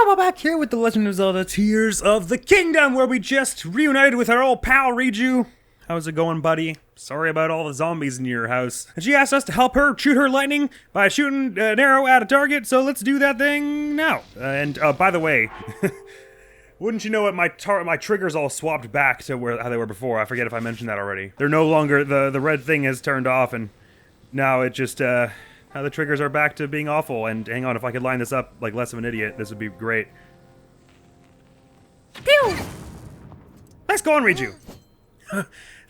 We're back here with The Legend of Zelda Tears of the Kingdom, where we just reunited with our old pal, Riju. How's it going, buddy? Sorry about all the zombies in your house. And she asked us to help her shoot her lightning by shooting an arrow at a target, so let's do that thing now. And by the way, wouldn't you know it, my triggers all swapped back to how they were before. I forget if I mentioned that already. They're no longer, the red thing has turned off, and now it just, now the triggers are back to being awful. And hang on, if I could line this up like less of an idiot, this would be great. Pew! Nice going, Riju.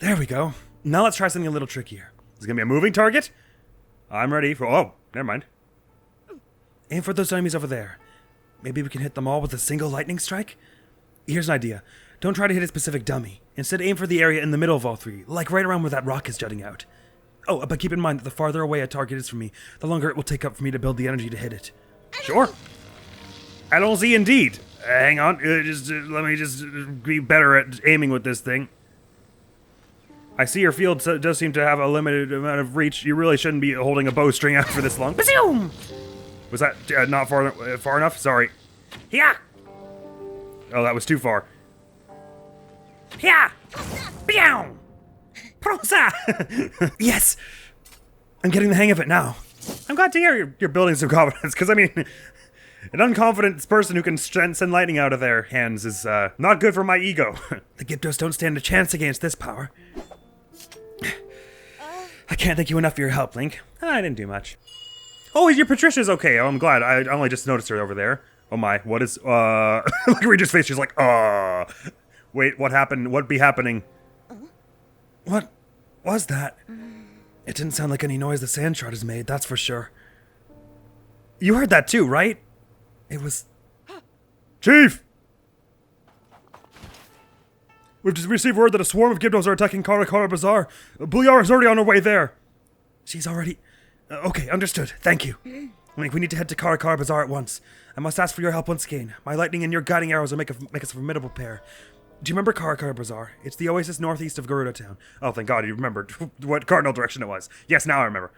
There we go. Now let's try something a little trickier. Is it gonna be a moving target? I'm ready for, oh, never mind. Aim for those enemies over there. Maybe we can hit them all with a single lightning strike? Here's an idea. Don't try to hit a specific dummy. Instead, aim for the area in the middle of all three, like right around where that rock is jutting out. Oh, but keep in mind that the farther away a target is from me, the longer it will take up for me to build the energy to hit it. Sure. Allons-y indeed. Hang on, let me just be better at aiming with this thing. I see your field does seem to have a limited amount of reach. You really shouldn't be holding a bowstring out for this long. Bazoom! Was that not far enough? Sorry. Yeah. Oh, that was too far. Yeah. Meow. Prosa! Yes! I'm getting the hang of it now. I'm glad to hear you're building some confidence, because I mean, an unconfident person who can send lightning out of their hands is not good for my ego. The Gyptos don't stand a chance against this power. I can't thank you enough for your help, Link. I didn't do much. Oh, your Patricia's okay. Oh, I'm glad. I only just noticed her over there. Oh my, what is, look at Regia's face. She's like, wait, what happened? What be happening? What was that? It didn't sound like any noise the sand shard has made, that's for sure. You heard that too, right? It was... Chief! We've just received word that a swarm of Gyptos are attacking Karakara Bazaar. Booyar is already on her way there. She's already... okay, understood. Thank you. Link, we need to head to Karakara Bazaar at once. I must ask for your help once again. My lightning and your guiding arrows will make us a formidable pair. Do you remember Karakara Bazaar? It's the oasis northeast of Gerudo town. Oh, thank God you remembered what cardinal direction it was. Yes, now I remember.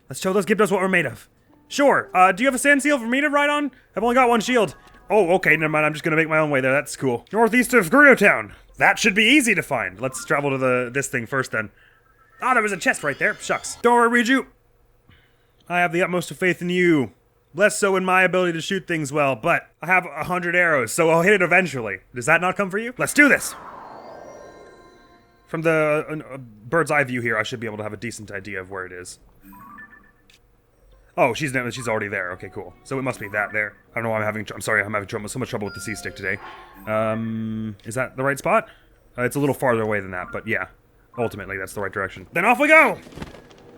Let's show those Gyptos what we're made of. Sure. Do you have a sand seal for me to ride on? I've only got one shield. Oh, okay, never mind. I'm just gonna make my own way there. That's cool. Northeast of Gerudo town. That should be easy to find. Let's travel to this thing first then. Ah, there was a chest right there. Shucks. Don't worry, Riju. I have the utmost of faith in you. Less so in my ability to shoot things well, but I have 100 arrows, so I'll hit it eventually. Does that not come for you? Let's do this! From the bird's eye view here, I should be able to have a decent idea of where it is. Oh, she's already there. Okay, cool. So it must be that there. I don't know why I'm having so much trouble with the C-stick today. Is that the right spot? It's a little farther away than that, but yeah. Ultimately, that's the right direction. Then off we go!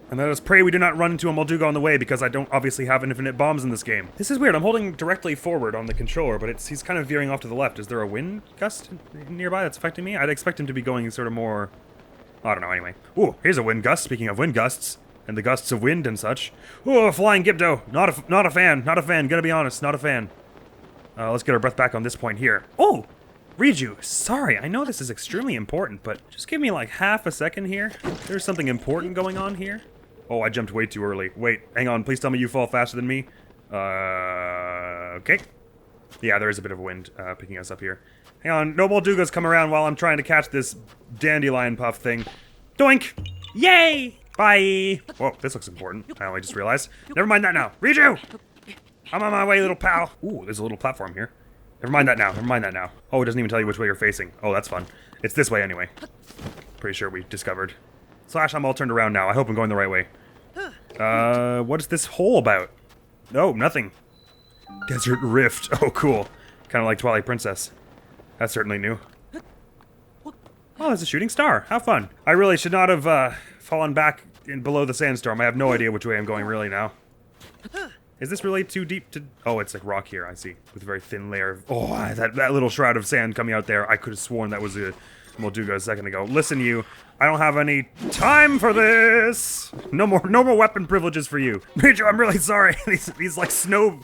And let us pray we do not run into a Molduga on the way, because I don't obviously have infinite bombs in this game. This is weird. I'm holding directly forward on the controller, but he's kind of veering off to the left. Is there a wind gust nearby that's affecting me? I'd expect him to be going sort of more... I don't know, anyway. Ooh, here's a wind gust. Speaking of wind gusts, and the gusts of wind and such. Ooh, a flying Gypto. Not a fan. Not a fan. Gotta be honest. Not a fan. Let's get our breath back on this point here. Oh! Riju, sorry. I know this is extremely important, but just give me like half a second here. There's something important going on here. Oh, I jumped way too early. Wait, hang on. Please tell me you fall faster than me. Okay. Yeah, there is a bit of a wind picking us up here. Hang on. No Moldugas come around while I'm trying to catch this dandelion puff thing. Doink! Yay! Bye! Whoa, this looks important. I only just realized. Never mind that now. Riju! I'm on my way, little pal. Ooh, there's a little platform here. Never mind that now. Never mind that now. Oh, it doesn't even tell you which way you're facing. Oh, that's fun. It's this way anyway. Pretty sure we discovered. Slash, I'm all turned around now. I hope I'm going the right way. What is this hole about? No, nothing. Desert Rift. Oh, cool. Kind of like Twilight Princess. That's certainly new. Oh, there's a shooting star. How fun. I really should not have fallen back below the sandstorm. I have no idea which way I'm going really now. Is this really too deep to... Oh, it's like rock here, I see. With a very thin layer of... Oh, that little shroud of sand coming out there. I could have sworn that was a Molduga a second ago. Listen, you. I don't have any time for this. No more weapon privileges for you. Riju, I'm really sorry. these like snow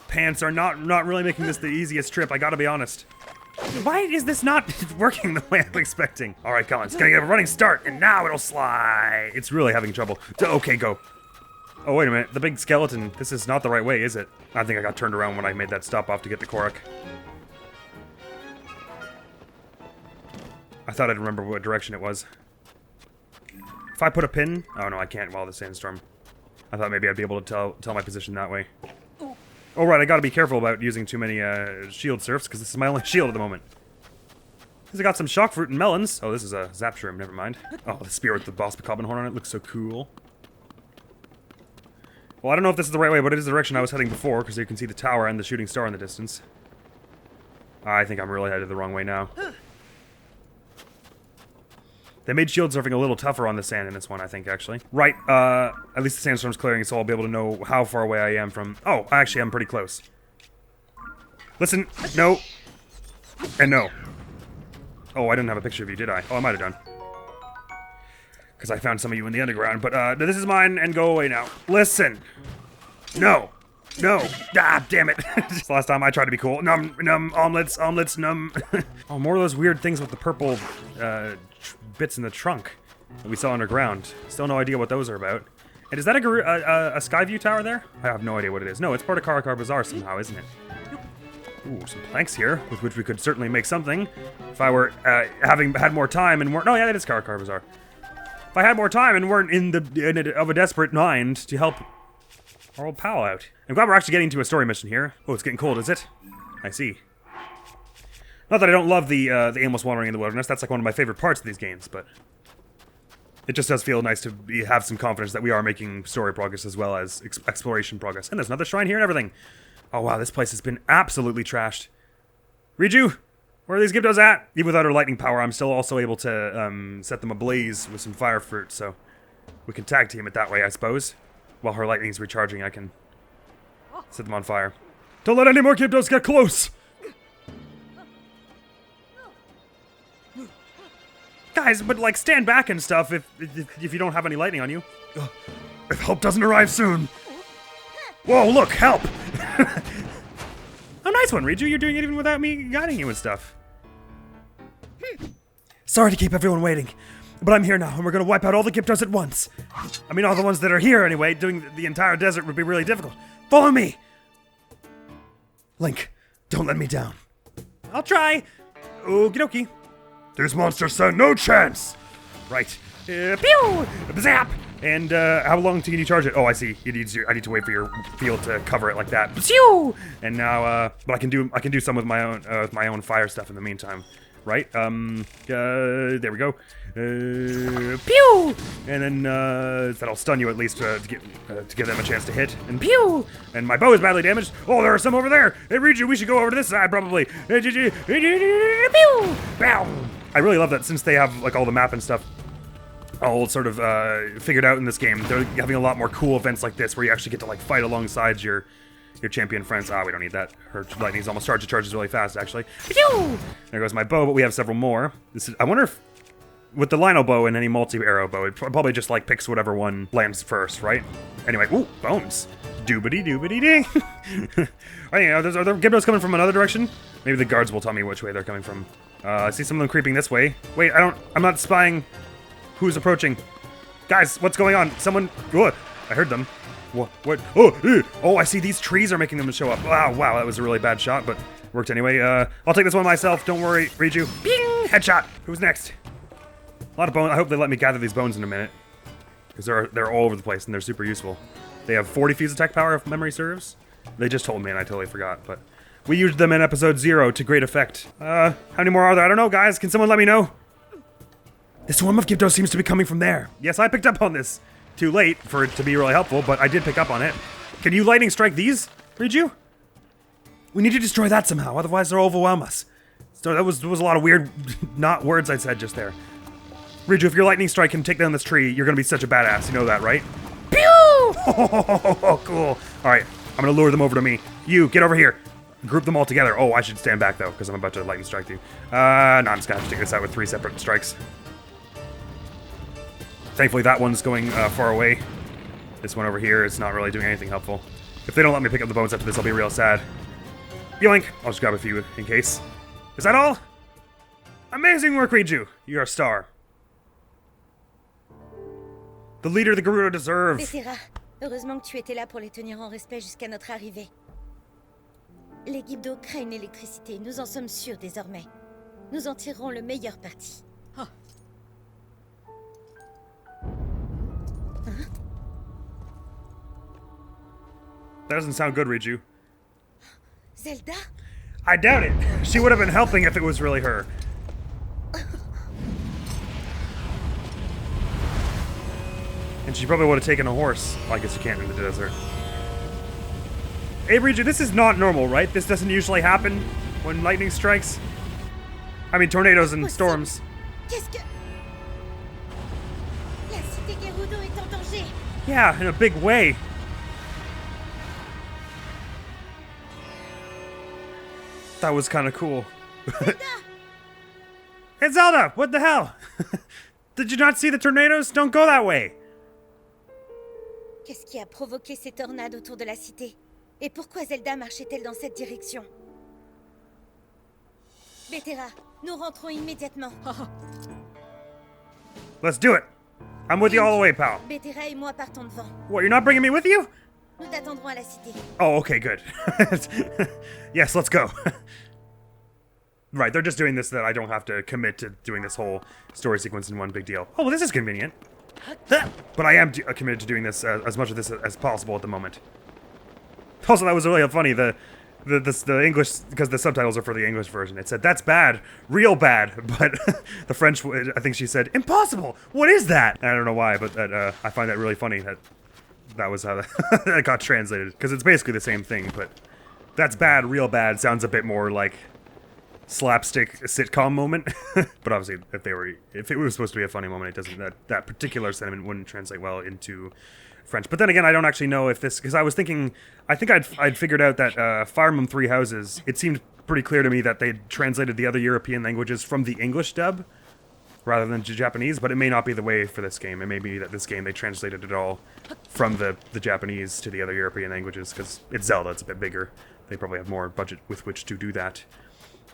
pants are not really making this the easiest trip. I gotta be honest. Why is this not working the way I'm expecting? All right, come on. It's gonna get a running start, and now it'll slide. It's really having trouble. Okay, go. Oh, wait a minute. The big skeleton. This is not the right way, is it? I think I got turned around when I made that stop off to get the Korok. I thought I'd remember what direction it was. If I put a pin... Oh, no, I can't while the sandstorm. I thought maybe I'd be able to tell my position that way. Oh, right, I gotta be careful about using too many shield surfs, because this is my only shield at the moment. Because I got some shock fruit and melons. Oh, this is a zap shroom, never mind. Oh, the spear with the boss Bokoblin horn on it looks so cool. Well, I don't know if this is the right way, but it is the direction I was heading before, because you can see the tower and the shooting star in the distance. I think I'm really headed the wrong way now. They made shield surfing a little tougher on the sand in this one, I think, actually. Right, at least the sandstorm's clearing, so I'll be able to know how far away I am from... Oh, actually, I'm pretty close. Listen, no. And no. Oh, I didn't have a picture of you, did I? Oh, I might have done. Because I found some of you in the underground, but, this is mine, and go away now. Listen! No! No! Ah, damn it! This last time I tried to be cool. Num, omelets, num. Oh, more of those weird things with the purple, bits in the trunk that we saw underground. Still no idea what those are about. And is that a Skyview tower there? I have no idea what it is. No, it's part of Karakar Bazaar somehow, isn't it? Ooh, some planks here, with which we could certainly make something. If I were, having had more time and weren't... No, yeah, that is Karakar Bazaar. If I had more time and weren't of a desperate mind to help our old pal out. I'm glad we're actually getting to a story mission here. Oh, it's getting cold, is it? I see. Not that I don't love the aimless wandering in the wilderness. That's like one of my favorite parts of these games, but... It just does feel nice to have some confidence that we are making story progress as well as exploration progress. And there's another shrine here and everything. Oh wow, this place has been absolutely trashed. Riju, where are these Gyptos at? Even without her lightning power, I'm still also able to set them ablaze with some fire fruit, so we can tag team it that way, I suppose. While her lightning's recharging, I can set them on fire. Don't let any more Gyptos get close! Guys, but like stand back and stuff if you don't have any lightning on you. If help doesn't arrive soon. Whoa, look, help! Oh, nice one, Riju. You're doing it even without me guiding you and stuff. Sorry to keep everyone waiting, but I'm here now, and we're gonna wipe out all the Gyptos at once. I mean, all the ones that are here anyway. Doing the entire desert would be really difficult. Follow me! Link, don't let me down. I'll try. Okie dokie. These monsters stand no chance! Right. Pew! Zap! And, how long can you charge it? Oh, I see. I need to wait for your field to cover it like that. Pew! And now, but I can do some with my own fire stuff in the meantime. Right? There we go. Pew! And then, that'll stun you at least, to give them a chance to hit. And pew! And my bow is badly damaged. Oh, there are some over there! Hey, Riju, we should go over to this side, probably. Pew! Bow! I really love that since they have, like, all the map and stuff all sort of, figured out in this game. They're having a lot more cool events like this where you actually get to, like, fight alongside your champion friends. Ah, we don't need that. Her lightning's almost charged. It charges really fast, actually. Pew! There goes my bow, but we have several more. I wonder if, with the Lionel bow and any multi-arrow bow, it probably just, like, picks whatever one lands first, right? Anyway, ooh, bones. Doobity-doobity-ding. Oh, you know, are there Gyptos coming from another direction? Maybe the guards will tell me which way they're coming from. I see some of them creeping this way. Wait, I'm not spying who's approaching. Guys, what's going on? Someone, oh, I heard them. What? Oh, I see these trees are making them show up. Wow, that was a really bad shot, but worked anyway. I'll take this one myself. Don't worry, Riju. Bing! Headshot. Who's next? A lot of bones. I hope they let me gather these bones in a minute. Because they're all over the place and they're super useful. They have 40 fuse attack power if memory serves. They just told me and I totally forgot, but we used them in episode 0 to great effect. How many more are there? I don't know, guys. Can someone let me know? The swarm of Gyptos seems to be coming from there. Yes, I picked up on this. Too late for it to be really helpful, but I did pick up on it. Can you lightning strike these, Riju? We need to destroy that somehow, otherwise they'll overwhelm us. So there was a lot of weird, not words I said just there. Riju, if your lightning strike can take down this tree, you're gonna be such a badass. You know that, right? Pew! Oh, cool. All right, I'm gonna lure them over to me. You, get over here. Group them all together. Oh, I should stand back though, because I'm about to lightning strike you. No, I'm just gonna have to take this out with 3 separate strikes. Thankfully, that one's going far away. This one over here is not really doing anything helpful. If they don't let me pick up the bones after this, I'll be real sad. Yoink! I'll just grab a few in case. Is that all? Amazing work, Riju! You're a star. The leader the Gerudo deserve. Heureusement que tu étais là pour les tenir en respect jusqu'à notre arrivée. Les Gerudo craignent l'électricité, nous en sommes sûrs désormais. Nous en tirerons le meilleur parti. Huh. That doesn't sound good, Riju. Zelda? I doubt it. She would have been helping if it was really her. And she probably would have taken a horse. Well, I guess you can't in the desert. Hey, Riju, this is not normal, right? This doesn't usually happen when lightning strikes. I mean, tornadoes and storms. Qu'est-ce que... La cité Gerudo est en danger. Yeah, in a big way. That was kind of cool. Zelda! Hey, Zelda! What the hell? Did you not see the tornadoes? Don't go that way. Qu'est-ce qui a provoqué ces tornades autour de la cité? Et pourquoi Zelda marchait-elle dans cette direction? Pt.13, nous rentrons immédiatement. Let's do it. I'm with you all the way, pal. Pt.13 et moi partons devant. What, you're not bringing me with you? Nous t'attendrons à la cité. Oh, okay, good. Yes, let's go. Right, they're just doing this so that I don't have to commit to doing this whole story sequence in one big deal. Oh, well, this is convenient. But I am committed to doing this as much of this as possible at the moment. Also, that was really funny. The English, because the subtitles are for the English version. It said, "That's bad, real bad," but the French, I think she said, "Impossible. What is that?" And I don't know why, but I find that really funny that was how that got translated, because it's basically the same thing. But "that's bad, real bad" sounds a bit more like slapstick sitcom moment. But obviously, if it was supposed to be a funny moment, it doesn't. That particular sentiment wouldn't translate well into French. But then again, I don't actually know if this, because I was thinking, I think I'd figured out that Fire Emblem Three Houses, it seemed pretty clear to me that they translated the other European languages from the English dub rather than Japanese, but it may not be the way for this game. It may be that this game they translated it all from the Japanese to the other European languages, because it's Zelda, it's a bit bigger. They probably have more budget with which to do that.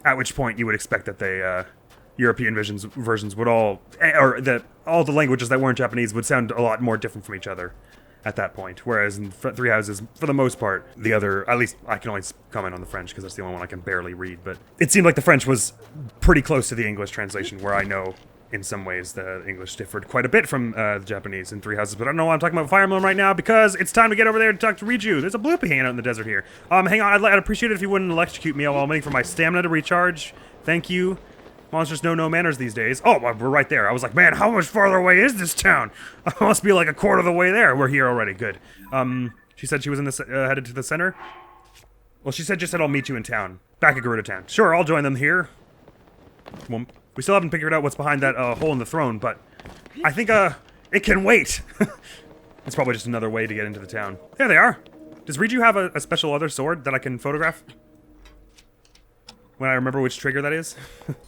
At which point you would expect that they European versions would all the languages that weren't Japanese would sound a lot more different from each other at that point. Whereas in Three Houses, for the most part, the other, at least I can only comment on the French because that's the only one I can barely read, but it seemed like the French was pretty close to the English translation, where I know in some ways the English differed quite a bit from the Japanese in Three Houses. But I don't know why I'm talking about Fire Emblem right now, because it's time to get over there to talk to Riju. There's a bloopy hanging out in the desert here. Hang on, I'd appreciate it if you wouldn't electrocute me while I'm waiting for my stamina to recharge. Thank you. Monsters know no manners these days. Oh, we're right there. I was like, man, how much farther away is this town? I must be like a quarter of the way there. We're here already. Good. She said she was in the headed to the center. Well, she just said I'll meet you in town. Back at Gerudo town. Sure, I'll join them here. Well, we still haven't figured out what's behind that hole in the throne, but I think it can wait. It's probably just another way to get into the town. There they are. Does Riju have a special other sword that I can photograph? When I remember which trigger that is.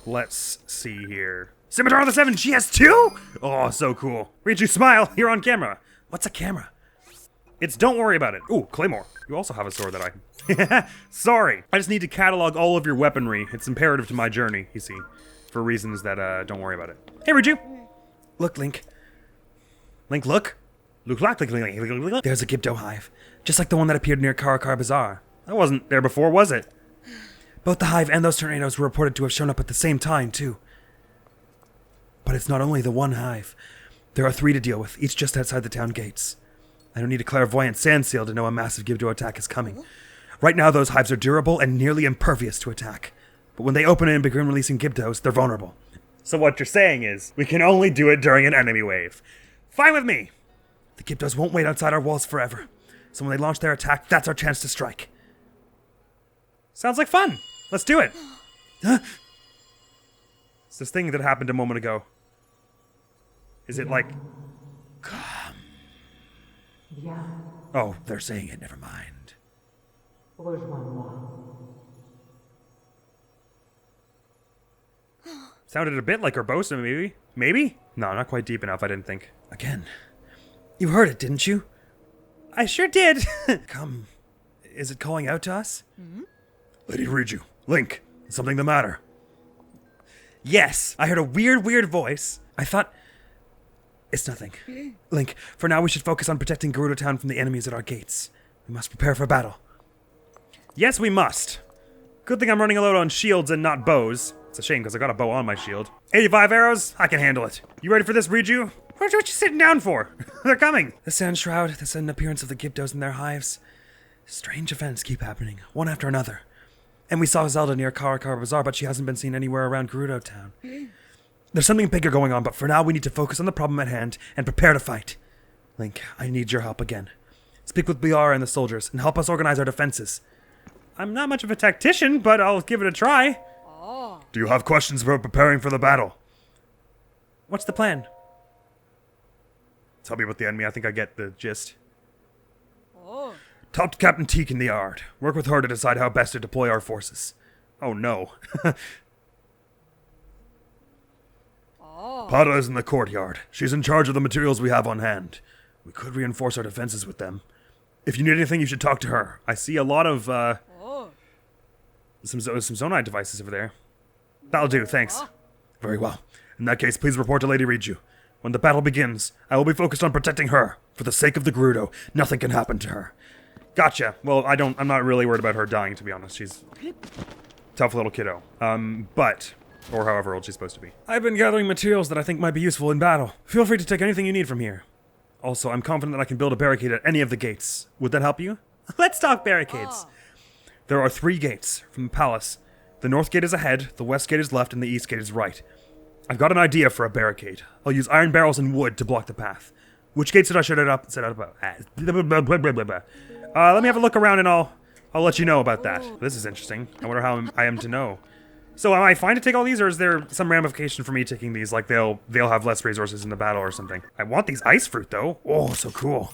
Let's see here. Scimitar of the Seven, she has two? Oh, so cool. Riju, smile, you're on camera. What's a camera? It's don't worry about it. Ooh, Claymore. You also have a sword that I... Sorry. I just need to catalog all of your weaponry. It's imperative to my journey, you see. For reasons that, don't worry about it. Hey, Riju. Look, Link. Link, look. Look. There's a Gerudo hive. Just like the one that appeared near Karakar Bazaar. That wasn't there before, was it? Both the hive and those tornadoes were reported to have shown up at the same time, too. But it's not only the one hive. There are three to deal with, each just outside the town gates. I don't need a clairvoyant sand seal to know a massive Gerudo attack is coming. Right now, those hives are durable and nearly impervious to attack. But when they open and begin releasing Gerudos, they're vulnerable. So what you're saying is, we can only do it during an enemy wave. Fine with me! The Gerudos won't wait outside our walls forever. So when they launch their attack, that's our chance to strike. Sounds like fun! Let's do it! Huh? It's this thing that happened a moment ago. Is it like... Come. Yeah. Oh, they're saying it, never mind. Sounded a bit like Urbosa, maybe? Maybe? No, not quite deep enough, I didn't think. Again. You heard it, didn't you? I sure did! Come. Is it calling out to us? Mm-hmm. Lady Riju. Link. Is something the matter? Yes, I heard a weird voice. I thought... It's nothing. Link, for now we should focus on protecting Gerudo Town from the enemies at our gates. We must prepare for battle. Yes, we must. Good thing I'm running low on shields and not bows. It's a shame because I got a bow on my shield. 85 arrows? I can handle it. You ready for this, Riju? What you sitting down for? They're coming. The sand shroud, the sudden appearance of the Gibdos in their hives. Strange events keep happening, one after another. And we saw Zelda near Karakara Bazaar, but she hasn't been seen anywhere around Gerudo Town. There's something bigger going on, but for now we need to focus on the problem at hand and prepare to fight. Link, I need your help again. Speak with Purah and the soldiers, and help us organize our defenses. I'm not much of a tactician, but I'll give it a try. Do you have questions about preparing for the battle? What's the plan? Tell me about the enemy, I think I get the gist. Talk to Captain Teak in the yard. Work with her to decide how best to deploy our forces. Oh no. Pada is in the courtyard. She's in charge of the materials we have on hand. We could reinforce our defenses with them. If you need anything, you should talk to her. I see a lot of, some Zonai devices over there. That'll do, thanks. Very well. In that case, please report to Lady Riju. When the battle begins, I will be focused on protecting her. For the sake of the Gerudo, nothing can happen to her. Gotcha. Well, I'm not really worried about her dying, to be honest. She's a tough little kiddo. Or however old she's supposed to be. I've been gathering materials that I think might be useful in battle. Feel free to take anything you need from here. Also, I'm confident that I can build a barricade at any of the gates. Would that help you? Let's talk barricades. There are 3 gates from the palace. The north gate is ahead, the west gate is left, and the east gate is right. I've got an idea for a barricade. I'll use iron barrels and wood to block the path. Which gate should I set up? Let me have a look around and I'll let you know about that. This is interesting. I wonder how I am to know. So am I fine to take all these, or is there some ramification for me taking these? Like they'll have less resources in the battle or something. I want these ice fruit though. Oh, so cool.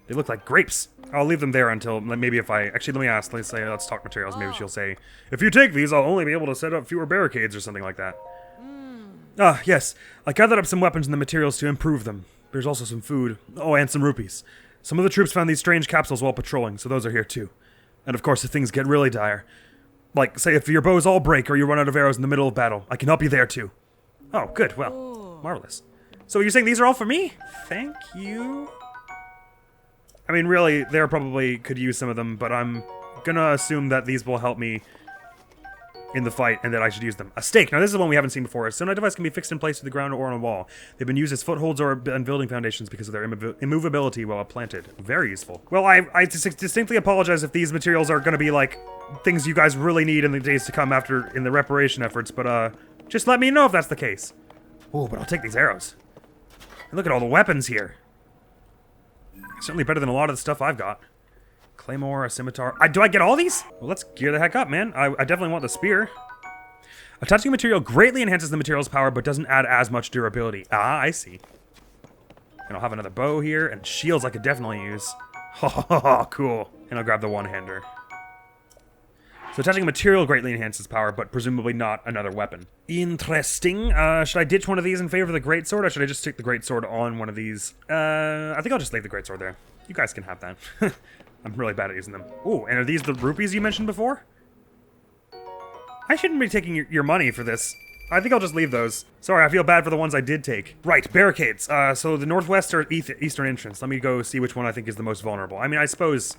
They look like grapes. I'll leave them there until maybe if I actually let me ask. Let's talk materials. Maybe she'll say, if you take these, I'll only be able to set up fewer barricades or something like that. Ah, yes. I gathered up some weapons and the materials to improve them. There's also some food. Oh, and some rupees. Some of the troops found these strange capsules while patrolling, so those are here too. And of course, if things get really dire, like, say if your bows all break or you run out of arrows in the middle of battle, I can help you there too. Oh, good. Well, marvelous. So you're saying these are all for me? Thank you. I mean, really, they probably could use some of them, but I'm gonna assume that these will help me in the fight and that I should use them. A stake. Now, this is one we haven't seen before. A Sonia device can be fixed in place to the ground or on a wall. They've been used as footholds or on building foundations because of their immovability while planted. Very useful. Well, I distinctly apologize if these materials are going to be, like, things you guys really need in the days to come after in the reparation efforts, but, just let me know if that's the case. Oh, but I'll take these arrows. And look at all the weapons here. Certainly better than a lot of the stuff I've got. Claymore, a scimitar. Do I get all these? Well, let's gear the heck up, man. I definitely want the spear. Attaching material greatly enhances the material's power, but doesn't add as much durability. Ah, I see. And I'll have another bow here, and shields I could definitely use. Oh, cool. And I'll grab the one-hander. So attaching a material greatly enhances power, but presumably not another weapon. Interesting. Should I ditch one of these in favor of the greatsword, or should I just stick the greatsword on one of these? I think I'll just leave the greatsword there. You guys can have that. I'm really bad at using them. Ooh, and are these the rupees you mentioned before? I shouldn't be taking your money for this. I think I'll just leave those. Sorry, I feel bad for the ones I did take. Right, barricades. So the northwest or eastern entrance. Let me go see which one I think is the most vulnerable. I mean, I suppose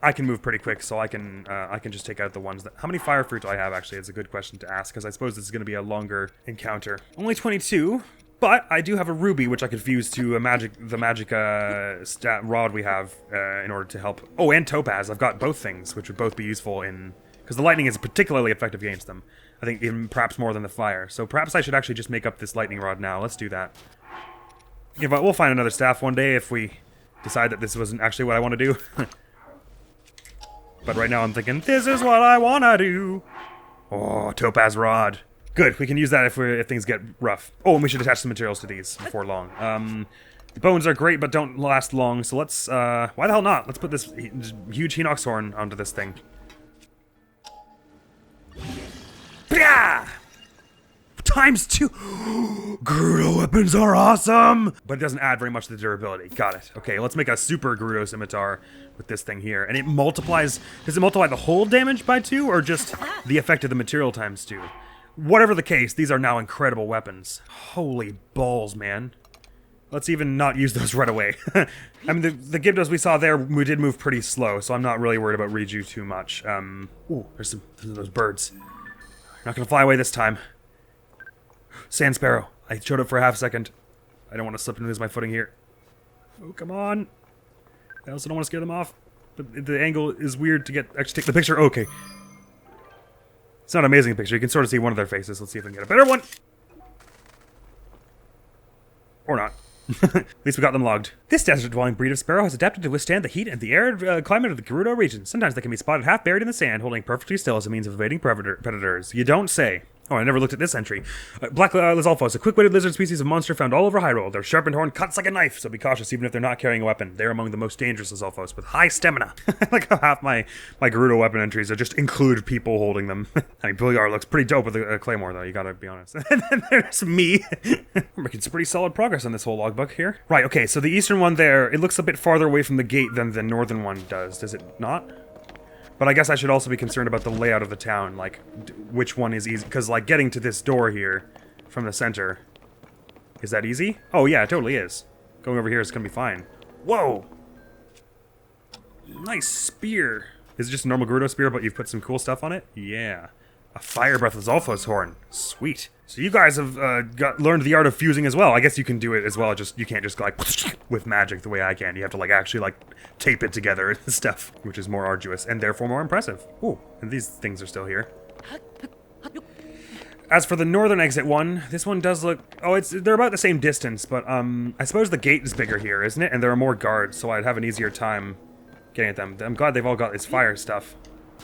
I can move pretty quick, so I can just take out the ones that... How many fire fruit do I have, actually? It's a good question to ask, because I suppose this is going to be a longer encounter. Only 22, but I do have a ruby, which I could fuse to the magic rod we have in order to help... Oh, and topaz. I've got both things, which would both be useful in... Because the lightning is particularly effective against them. I think even perhaps more than the fire. So perhaps I should actually just make up this lightning rod now. Let's do that. Yeah, but we'll find another staff one day if we decide that this wasn't actually what I want to do. But right now I'm thinking, this is what I want to do. Oh, topaz rod. Good, we can use that if things get rough. Oh, and we should attach some materials to these before long. The bones are great, but don't last long. So let's, why the hell not? Let's put this huge Hinox horn onto this thing. Yeah! ×2! Gerudo weapons are awesome! But it doesn't add very much to the durability. Got it. Okay, let's make a super Gerudo scimitar with this thing here. And it multiplies... Does it multiply the whole damage by 2, or just the effect of the material times 2? Whatever the case, these are now incredible weapons. Holy balls, man. Let's even not use those right away. I mean, the Gibdos we saw there, we did move pretty slow, so I'm not really worried about Riju too much. Ooh, there's some of those birds. Not gonna fly away this time. Sand Sparrow. I showed up for a half second. I don't want to slip and lose my footing here. Oh, come on. I also don't want to scare them off. But the angle is weird to actually take the picture. Okay. It's not an amazing picture. You can sort of see one of their faces. Let's see if we can get a better one. Or not. At least we got them logged. This desert-dwelling breed of sparrow has adapted to withstand the heat and the arid climate of the Gerudo region. Sometimes they can be spotted half buried in the sand, holding perfectly still as a means of evading predators. You don't say. Oh, I never looked at this entry. Black Lizalfos, a quick-witted lizard species of monster found all over Hyrule. Their sharpened horn cuts like a knife, so be cautious even if they're not carrying a weapon. They're among the most dangerous Lizalfos, with high stamina. I like how half my Gerudo weapon entries are just include people holding them. I mean, Purah looks pretty dope with a claymore, though, you gotta be honest. And then there's me. We're making some pretty solid progress on this whole logbook here. Right, okay, so the eastern one there, it looks a bit farther away from the gate than the northern one does it not? But I guess I should also be concerned about the layout of the town, like, which one is easy, because, like, getting to this door here from the center, is that easy? Oh, yeah, it totally is. Going over here is gonna be fine. Whoa! Nice spear. Is it just a normal Gerudo spear, but you've put some cool stuff on it? Yeah. A Fire Breath Lizalfos horn. Sweet. So you guys have learned the art of fusing as well. I guess you can do it as well, just you can't just like with magic the way I can. You have to like actually like tape it together and stuff, which is more arduous and therefore more impressive. Ooh, and these things are still here. As for the northern exit one, this one does look... Oh, they're about the same distance, but I suppose the gate is bigger here, isn't it? And there are more guards, so I'd have an easier time getting at them. I'm glad they've all got this fire stuff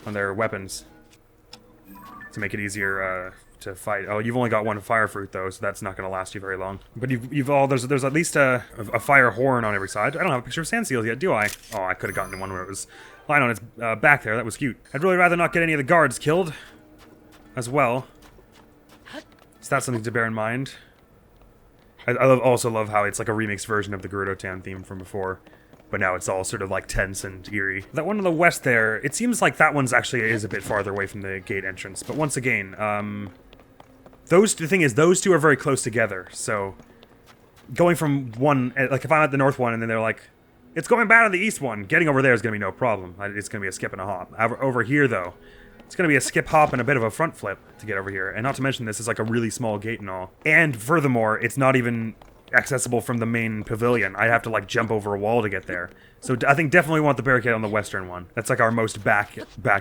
on their weapons to make it easier to fight. Oh, you've only got one fire fruit though, so that's not going to last you very long. But there's at least a fire horn on every side. I don't have a picture of sand seals yet, do I? Oh, I could have gotten one where it was lying on its back there. That was cute. I'd really rather not get any of the guards killed as well. So that's something to bear in mind. I also love how it's like a remixed version of the Gerudo Town theme from before. But now it's all sort of like tense and eerie. That one on the west there, it seems like that one's actually is a bit farther away from the gate entrance. But once again, the thing is, those two are very close together. So going from one, like if I'm at the north one and then they're like, it's going bad on the east one, getting over there is going to be no problem. It's going to be a skip and a hop. Over here though, it's going to be a skip hop and a bit of a front flip to get over here. And not to mention this is like a really small gate and all. And furthermore, it's not even accessible from the main pavilion. I'd have to like jump over a wall to get there. So I think definitely want the barricade on the western one. That's like our most back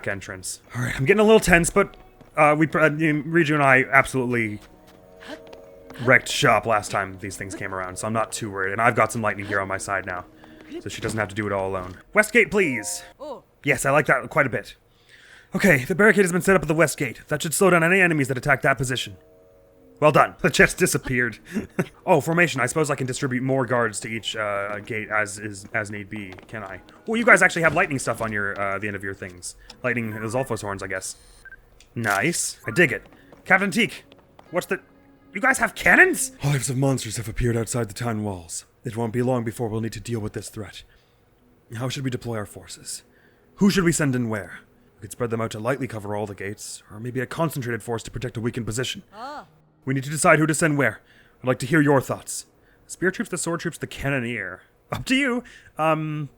entrance. All right, I'm getting a little tense, but Riju and I absolutely wrecked shop last time these things came around, so I'm not too worried. And I've got some lightning here on my side now, so she doesn't have to do it all alone. West gate, please. Yes, I like that quite a bit. Okay, the barricade has been set up at the west gate. That should slow down any enemies that attack that position. Well done. The chest disappeared. Oh, formation. I suppose I can distribute more guards to each gate as need be, can I? Well, you guys actually have lightning stuff on your the end of your things. Lightning Lizalfos horns, I guess. Nice. I dig it. Captain Teak, what's the... You guys have cannons? Hives of monsters have appeared outside the town walls. It won't be long before we'll need to deal with this threat. How should we deploy our forces? Who should we send and where? We could spread them out to lightly cover all the gates, or maybe a concentrated force to protect a weakened position. We need to decide who to send where. I'd like to hear your thoughts. The spear troops, the sword troops, the cannoneer. Up to you. So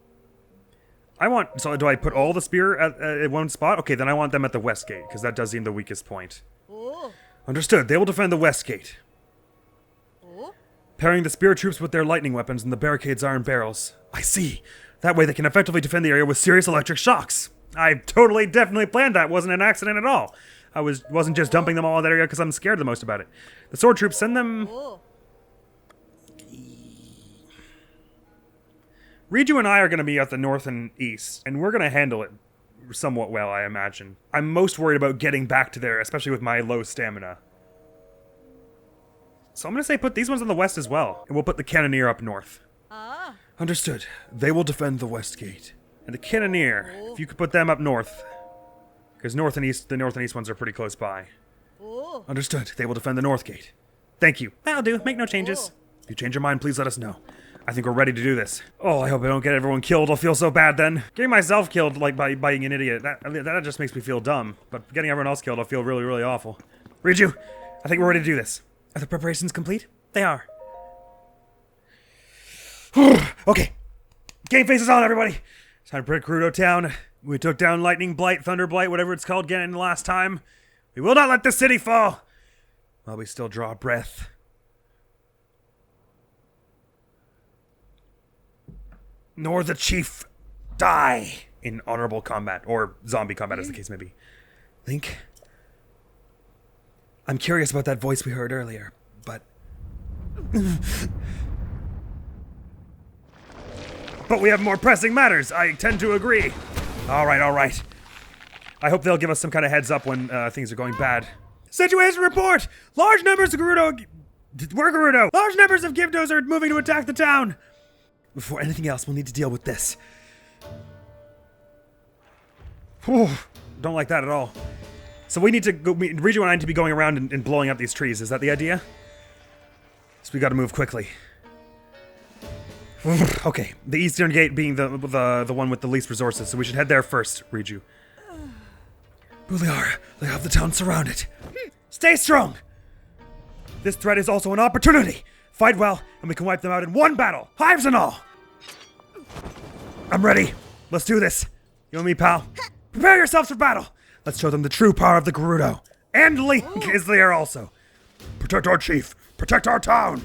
do I put all the spear at one spot? Okay, then I want them at the west gate, because that does seem the weakest point. Understood. They will defend the west gate. Pairing the spear troops with their lightning weapons and the barricade's iron barrels. I see. That way they can effectively defend the area with serious electric shocks. I totally, definitely planned that. Wasn't an accident at all. I wasn't just dumping them all in that area because I'm scared the most about it. The sword troops, send them... Riju and I are going to be at the north and east, and we're going to handle it somewhat well, I imagine. I'm most worried about getting back to there, especially with my low stamina. So I'm going to say put these ones on the west as well, and we'll put the cannoneer up north. Understood. They will defend the west gate. And the cannoneer, if you could put them up north... Because the north and east ones are pretty close by. Understood. They will defend the north gate. Thank you. That'll do. Make no changes. If you change your mind, please let us know. I think we're ready to do this. Oh, I hope I don't get everyone killed. I'll feel so bad then. Getting myself killed, like, by being an idiot, that just makes me feel dumb. But getting everyone else killed, I'll feel really, really awful. Riju, I think we're ready to do this. Are the preparations complete? They are. Okay. Game faces on, everybody. It's time to protect Gerudo Town. We took down Lightning Blight, Thunder Blight, whatever it's called again last time. We will not let the city fall while we still draw breath. Nor the chief die in honorable combat, or zombie combat as the case may be. Link, I'm curious about that voice we heard earlier, but... But we have more pressing matters. I tend to agree. All right. I hope they'll give us some kind of heads up when things are going bad. Situation report! Large numbers of Gerudo... We're Gerudo! Large numbers of Gibdos are moving to attack the town! Before anything else, we'll need to deal with this. Whew. Don't like that at all. So we need to go... Riju and I need to be going around and blowing up these trees. Is that the idea? So we gotta move quickly. Okay, the eastern gate being the one with the least resources, so we should head there first, Riju. Buliar, they have the town surrounded. Stay strong! This threat is also an opportunity. Fight well, and we can wipe them out in one battle, hives and all! I'm ready. Let's do this. You and me, pal. Prepare yourselves for battle. Let's show them the true power of the Gerudo. And Link is there also. Protect our chief. Protect our town.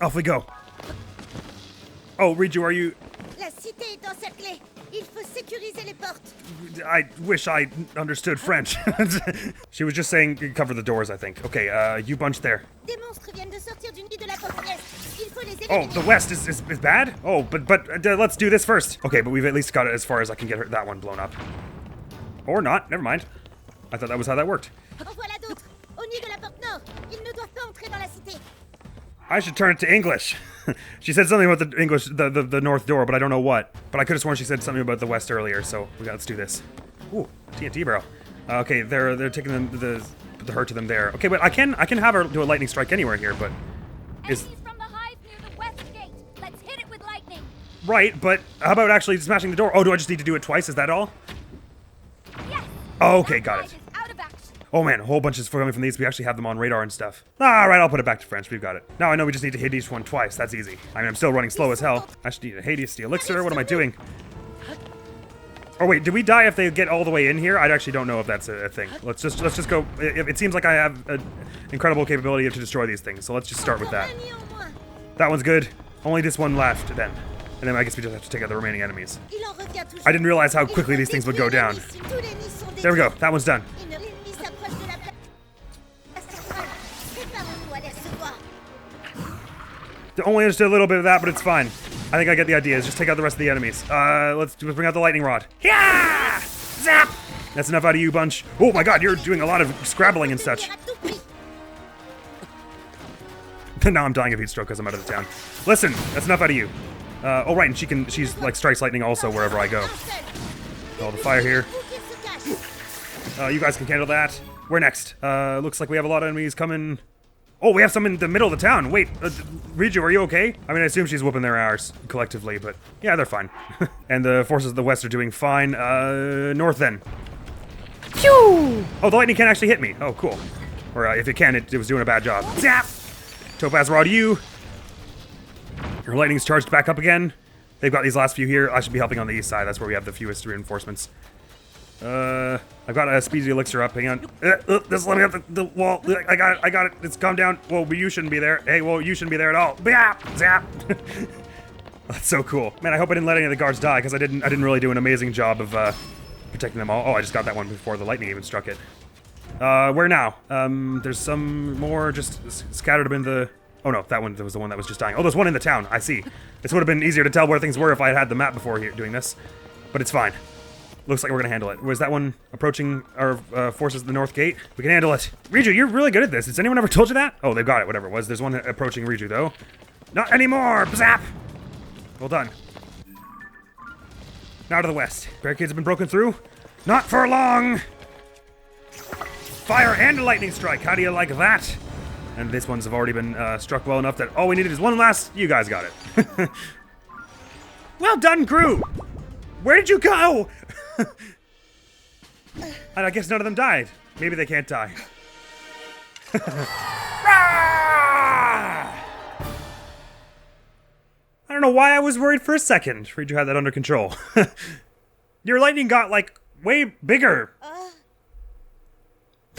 Off we go. Oh, Riju, are you... La cité est encerclée. Il faut sécuriser les portes. I wish I understood French. She was just saying cover the doors, I think. Okay, you bunch there. Des monstres viennent de sortir du nid de la porte est. Il faut les Oh, éliminer. the west is bad? Oh, but let's do this first. Okay, but we've at least got it as far as I can get that one blown up. Or not, never mind. I thought that was how that worked. En voilà d'autres. Au nid de la porte nord. Ils ne doivent pas entrer dans la cité. I should turn it to English. She said something about the English, the north door, but I don't know what. But I could have sworn she said something about the west earlier, so let's do this. Ooh, TNT barrel. Okay, they're taking the hurt to them there. Okay, but I can have her do a lightning strike anywhere here, but is Enemies from the hive near the west gate. Let's hit it with lightning. right. But how about actually smashing the door? Oh, do I just need to do it twice? Is that all? Yes. Oh, okay, got Hive it. is out of action. Oh man, a whole bunch is coming from these. We actually have them on radar and stuff. Alright, I'll put it back to French. We've got it. Now I know we just need to hit each one twice. That's easy. I mean, I'm still running slow as hell. I should need a Hades elixir. What am I doing? Oh wait, did we die if they get all the way in here? I actually don't know if that's a thing. Let's just go. It seems like I have an incredible capability to destroy these things, so let's just start with that. Un nid en moins. That one's good. Only this one left then. And then I guess we just have to take out the remaining enemies. Il en revient toujours. I didn't realize how Il quickly faut these things would go détruire down. l'ennemi si tous les nids sont There we go. détruits. That one's done. L'ennemi s'approche de la place centrale. Préparons-nous à les recevoir. Only understood a little bit of that, but it's fine. I think I get the idea. Just take out the rest of the enemies. Let's bring out the lightning rod. Yeah! Zap! That's enough out of you, bunch. Oh my god, you're doing a lot of scrabbling and such. À tout prix. Now I'm dying of heat stroke because I'm out of the town. Listen, that's enough out of you. Oh right, and she's like strikes lightning also wherever I go. Un seul. All the fire here. Où qu'il se cache. You guys can handle that. Where next? Looks like we have a lot of enemies coming. Oh, we have some in the middle of the town. Wait, Riju, are you okay? I mean, I assume she's whooping their arse collectively, but yeah, they're fine. And the forces of the west are doing fine. North then. Phew! Oh, the lightning can't actually hit me. Oh, cool. Or if it can, it was doing a bad job. Zap! Topaz Rod, you. Your lightning's charged back up again. They've got these last few here. I should be helping on the east side. That's where we have the fewest reinforcements. I've got a speedy elixir up. Hang on. This let me up the wall. I got it. It's calm down. Whoa, but you shouldn't be there. Hey, well, you shouldn't be there at all. Zap! Zap! That's so cool. Man, I hope I didn't let any of the guards die, because I didn't really do an amazing job of protecting them all. Oh, I just got that one before the lightning even struck it. Where now? There's some more just scattered up in the... Oh no, that one was the one that was just dying. Oh, there's one in the town. I see. This would have been easier to tell where things were if I had had the map before here doing this. But it's fine. Looks like we're gonna handle it. Was that one approaching our forces at the north gate? We can handle it. Riju, you're really good at this. Has anyone ever told you that? Oh, they've got it, whatever it was. There's one approaching Riju, though. Not anymore! Zap! Well done. Now to the west. Barricades have been broken through. Not for long! Fire and a lightning strike. How do you like that? And this one's have already been struck well enough that all we needed is one last... You guys got it. Well done, crew! Where did you go? And I guess none of them died. Maybe they can't die. I don't don't know why I was worried for a second. Riju had that under control. Your lightning got, like, way bigger.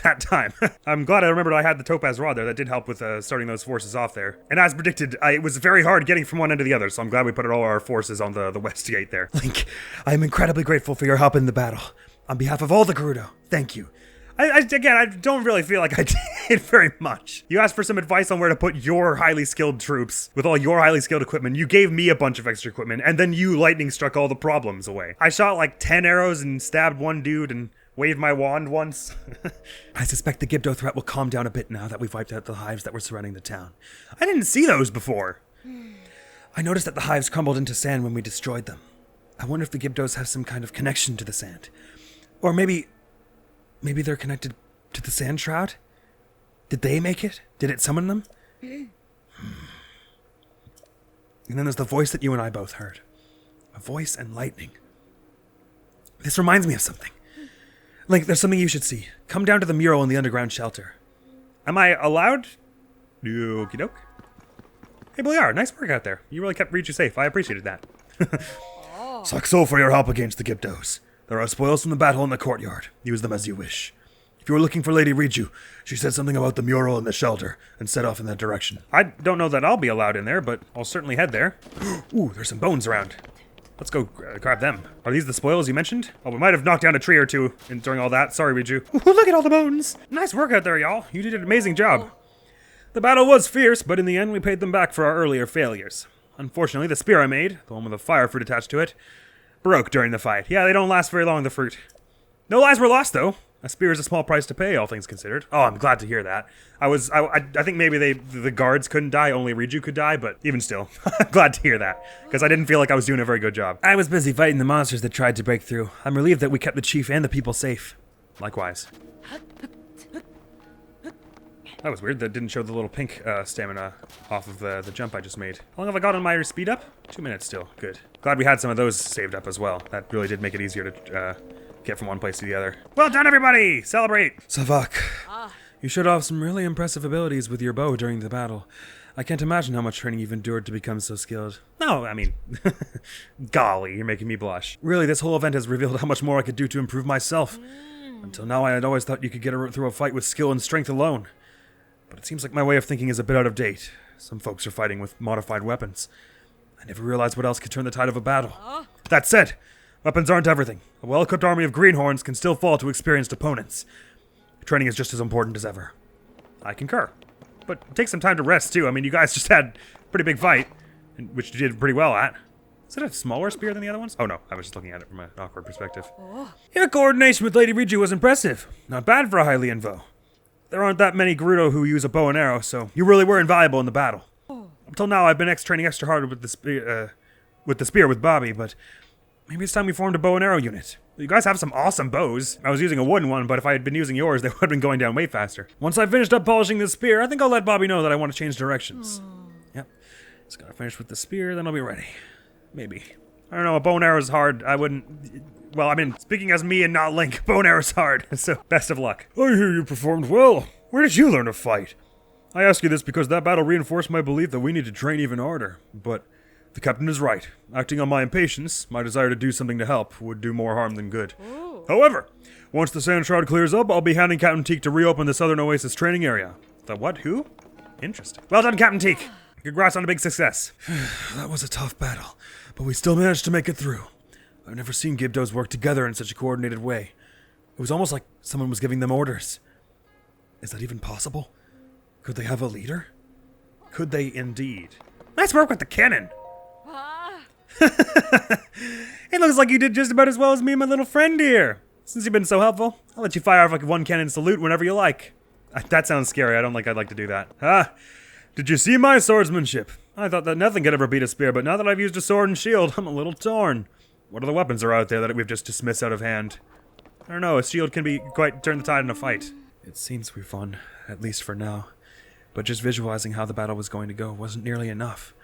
That time. I'm glad I remembered I had the topaz rod there. That did help with starting those forces off there. And as predicted, it was very hard getting from one end to the other, so I'm glad we put all our forces on the west gate there. Link, I am incredibly grateful for your help in the battle. On behalf of all the Gerudo, thank you. Again, I don't really feel like I did very much. You asked for some advice on where to put your highly skilled troops with all your highly skilled equipment. You gave me a bunch of extra equipment, and then you lightning struck all the problems away. I shot like 10 arrows and stabbed one dude and waved my wand once. I suspect the Gibdo threat will calm down a bit now that we've wiped out the hives that were surrounding the town. I didn't see those before. I noticed that the hives crumbled into sand when we destroyed them. I wonder if the Gibdos have some kind of connection to the sand. Or maybe they're connected to the sand shroud? Did they make it? Did it summon them? And then there's the voice that you and I both heard. A voice and lightning. This reminds me of something. Link, there's something you should see. Come down to the mural in the underground shelter. Am I allowed? Okie doke. Hey, Boyar, nice work out there. You really kept Riju safe. I appreciated that. Saxo for your help against the Gibdos. There are spoils from the battle in the courtyard. Use them as you wish. If you were looking for Lady Riju, she said something about the mural in the shelter and set off in that direction. I don't know that I'll be allowed in there, but I'll certainly head there. Ooh, there's some bones around. Let's go grab them. Are these the spoils you mentioned? Oh, we might have knocked down a tree or two during all that. Sorry, Riju. Ooh, look at all the bones. Nice work out there, y'all. You did an amazing job. The battle was fierce, but in the end, we paid them back for our earlier failures. Unfortunately, the spear I made, the one with the fire fruit attached to it, broke during the fight. Yeah, they don't last very long, the fruit. No lives were lost, though. A spear is a small price to pay, all things considered. Oh, I'm glad to hear that. I think maybe the guards couldn't die, only Riju could die, but even still, I'm glad to hear that, because I didn't feel like I was doing a very good job. I was busy fighting the monsters that tried to break through. I'm relieved that we kept the chief and the people safe. Likewise. That was weird. That didn't show the little pink stamina off of the jump I just made. How long have I got on my speed up? 2 minutes still. Good. Glad we had some of those saved up as well. That really did make it easier to get from one place to the other. Well done, everybody! Celebrate! Savak, you showed off some really impressive abilities with your bow during the battle. I can't imagine how much training you've endured to become so skilled. No, I mean, golly, you're making me blush. Really, this whole event has revealed how much more I could do to improve myself. Until now, I had always thought you could get through a fight with skill and strength alone. But it seems like my way of thinking is a bit out of date. Some folks are fighting with modified weapons. I never realized what else could turn the tide of a battle. That said, weapons aren't everything. A well-equipped army of greenhorns can still fall to experienced opponents. Training is just as important as ever. I concur. But take some time to rest, too. I mean, you guys just had a pretty big fight, which you did pretty well at. Is it a smaller spear than the other ones? Oh, no. I was just looking at it from an awkward perspective. Your coordination with Lady Riju was impressive. Not bad for a highly invo. There aren't that many Gerudo who use a bow and arrow, so you really were invaluable in the battle. Until now, I've been training extra hard with the spear with Bobby, but maybe it's time we formed a bow and arrow unit. You guys have some awesome bows. I was using a wooden one, but if I had been using yours, they would have been going down way faster. Once I finished up polishing this spear, I think I'll let Bobby know that I want to change directions. Yep. Just gotta finish with the spear, then I'll be ready. Maybe. I don't know, a bow and arrow is hard. I wouldn't... Well, I mean, speaking as me and not Link, bow and arrow's hard, so best of luck. I hear you performed well. Where did you learn to fight? I ask you this because that battle reinforced my belief that we need to train even harder, but the captain is right. Acting on my impatience, my desire to do something to help would do more harm than good. However, once the sand shroud clears up, I'll be handing Captain Teak to reopen the Southern Oasis training area. The what? Who? Interesting. Well done, Captain Teak. Congrats on a big success. That was a tough battle, but we still managed to make it through. I've never seen Gibdos work together in such a coordinated way. It was almost like someone was giving them orders. Is that even possible? Could they have a leader? Could they indeed? Nice work with the cannon. It looks like you did just about as well as me and my little friend here. Since you've been so helpful, I'll let you fire off like one cannon salute whenever you like. That sounds scary. I don't think I'd like to do that. Did you see my swordsmanship? I thought that nothing could ever beat a spear, but now that I've used a sword and shield, I'm a little torn. What other weapons are out there that we've just dismissed out of hand? I don't know, a shield can be quite turn the tide in a fight. It seems we've won, at least for now. But just visualizing how the battle was going to go wasn't nearly enough.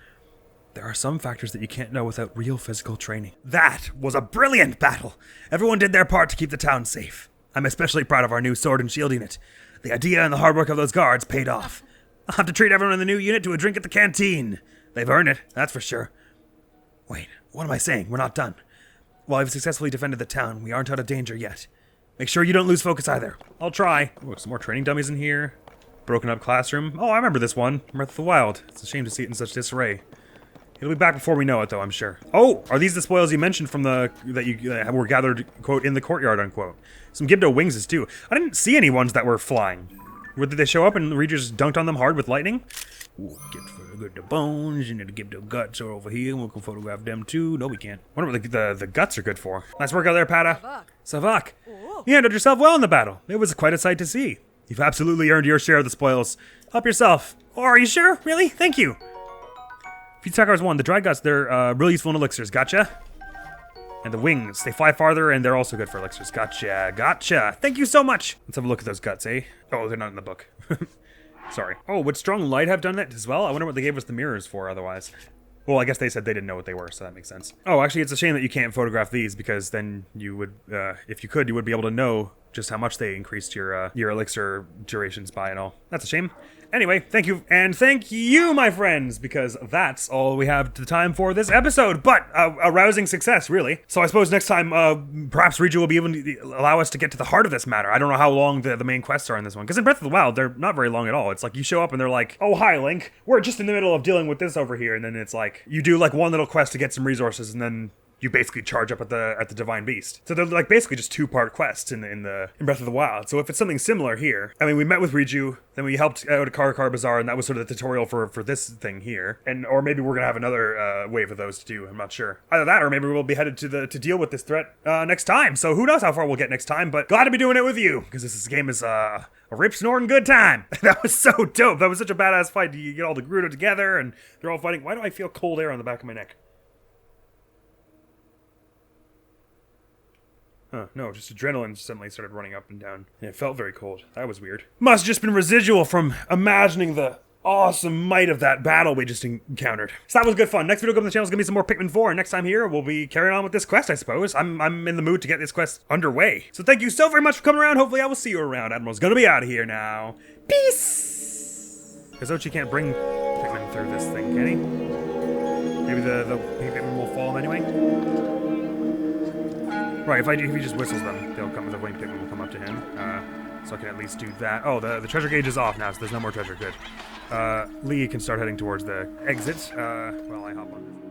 There are some factors that you can't know without real physical training. That was a brilliant battle! Everyone did their part to keep the town safe. I'm especially proud of our new sword and shield unit. The idea and the hard work of those guards paid off. I'll have to treat everyone in the new unit to a drink at the canteen. They've earned it, that's for sure. Wait, what am I saying? We're not done. While I've successfully defended the town, we aren't out of danger yet. Make sure you don't lose focus either. I'll try. Oh, some more training dummies in here. Broken up classroom. Oh, I remember this one. Breath of the Wild. It's a shame to see it in such disarray. It'll be back before we know it, though, I'm sure. Oh, are these the spoils you mentioned from the that you were gathered, quote, in the courtyard, unquote? Some Gibdo wingses too. I didn't see any ones that were flying. Where did they show up and Riju just dunked on them hard with lightning? Ooh, get the bones and the Gibdo guts are over here. We can photograph them too. No, we can't. I wonder what the guts are good for. Nice work out there, Pata. Savak. You handled yourself well in the battle. It was quite a sight to see. You've absolutely earned your share of the spoils. Help yourself. Oh, are you sure? Really? Thank you. Feedstockers 1, the dry guts, they're really useful in elixirs. Gotcha. And the wings, they fly farther and they're also good for elixirs. Gotcha. Gotcha. Thank you so much. Let's have a look at those guts, eh? Oh, they're not in the book. Sorry. Oh, would strong light have done that as well? I wonder what they gave us the mirrors for otherwise. Well, I guess they said they didn't know what they were, so that makes sense. Oh, actually, it's a shame that you can't photograph these because then you would, if you could, you would be able to know just how much they increased your elixir durations by and all. That's a shame. Anyway, thank you, and thank you, my friends, because that's all we have the time for this episode, but a rousing success, really. So I suppose next time, perhaps Riju will be able to allow us to get to the heart of this matter. I don't know how long the main quests are in this one, because in Breath of the Wild, they're not very long at all. It's like you show up and they're like, oh, hi, Link, we're just in the middle of dealing with this over here, and then it's like, you do like one little quest to get some resources, and then you basically charge up at the Divine Beast. So they're like basically just 2-part quests in Breath of the Wild. So if it's something similar here, I mean, we met with Riju, then we helped out at Karakar Bazaar, and that was sort of the tutorial for this thing here. And or maybe we're gonna have another wave of those to do. I'm not sure. Either that, or maybe we'll be headed to deal with this threat next time. So who knows how far we'll get next time? But glad to be doing it with you because this game is a rip snorting good time. That was so dope. That was such a badass fight. You get all the Gerudo together, and they're all fighting. Why do I feel cold air on the back of my neck? Huh, no, just adrenaline suddenly started running up and down. And it felt very cold. That was weird. Must have just been residual from imagining the awesome might of that battle we just encountered. So that was good fun. Next video coming to the channel is going to be some more Pikmin 4. And next time here, we'll be carrying on with this quest, I suppose. I'm in the mood to get this quest underway. So thank you so very much for coming around. Hopefully I will see you around. Admiral's going to be out of here now. Peace! Because Ochi can't bring Pikmin through this thing, can he? Maybe the Pikmin will fall anyway? Right, if he just whistles them, they'll come. The wing Pikmin will come up to him. So I can at least do that. Oh, the treasure gauge is off now, so there's no more treasure. Good. Lee can start heading towards the exit. While I hop on.